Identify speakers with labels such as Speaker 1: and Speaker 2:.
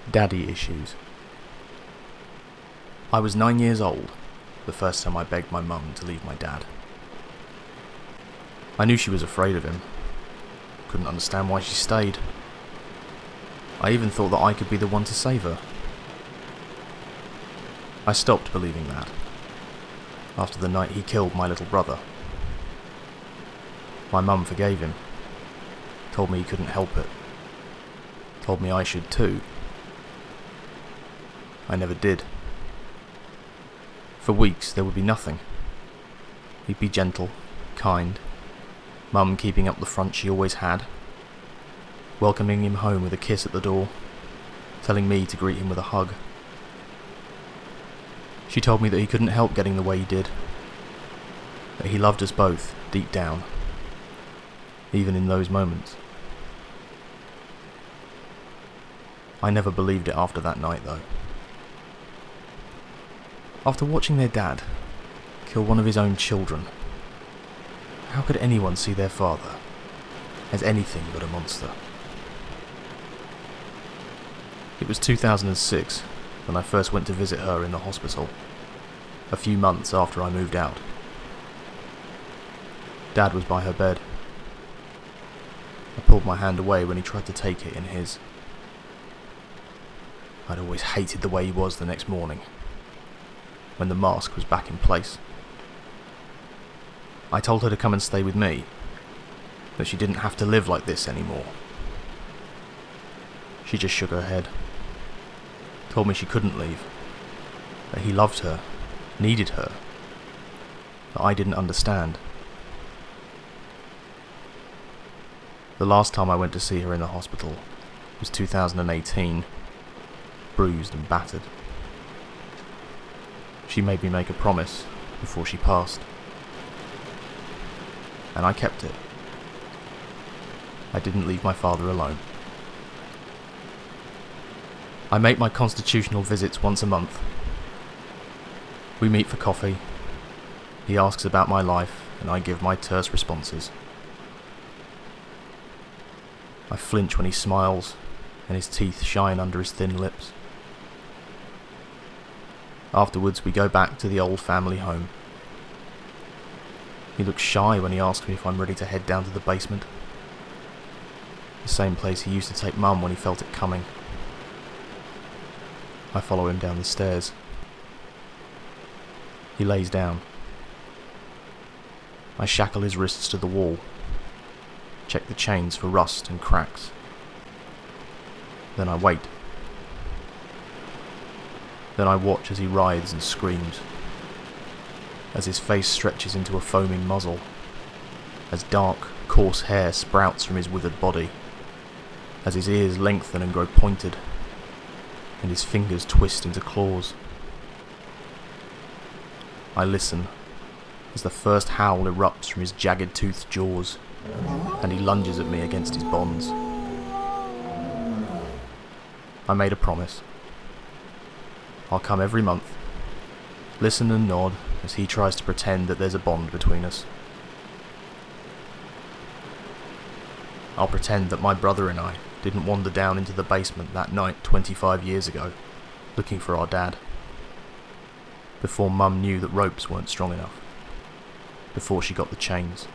Speaker 1: Daddy issues. I was 9 years old the first time I begged my mum to leave my dad. I knew she was afraid of him. Couldn't understand why she stayed. I even thought that I could be the one to save her. I stopped believing that after the night he killed my little brother. My mum forgave him, told me he couldn't help it, told me I should too. I never did. For weeks there would be nothing. He'd be gentle, kind, Mum keeping up the front she always had, welcoming him home with a kiss at the door, telling me to greet him with a hug. She told me that he couldn't help getting the way he did, that he loved us both deep down, even in those moments. I never believed it after that night though. After watching their dad kill one of his own children, how could anyone see their father as anything but a monster? It was 2006 when I first went to visit her in the hospital, a few months after I moved out. Dad was by her bed. I pulled my hand away when he tried to take it in his. I'd always hated the way he was the next morning, when the mask was back in place. I told her to come and stay with me, that she didn't have to live like this anymore. She just shook her head, told me she couldn't leave, that he loved her, needed her, that I didn't understand. The last time I went to see her in the hospital was 2018, bruised and battered. She made me make a promise before she passed, and I kept it. I didn't leave my father alone. I make my constitutional visits once a month. We meet for coffee. He asks about my life, and I give my terse responses. I flinch when he smiles, and his teeth shine under his thin lips. Afterwards, we go back to the old family home. He looks shy when he asks me if I'm ready to head down to the basement. The same place he used to take Mum when he felt it coming. I follow him down the stairs. He lays down. I shackle his wrists to the wall, check the chains for rust and cracks. Then I wait. Then I watch as he writhes and screams, as his face stretches into a foaming muzzle, as dark, coarse hair sprouts from his withered body, as his ears lengthen and grow pointed, and his fingers twist into claws. I listen as the first howl erupts from his jagged-toothed jaws, and he lunges at me against his bonds. I made a promise. I'll come every month, listen and nod as he tries to pretend that there's a bond between us. I'll pretend that my brother and I didn't wander down into the basement that night 25 years ago, looking for our dad, before Mum knew that ropes weren't strong enough, before she got the chains.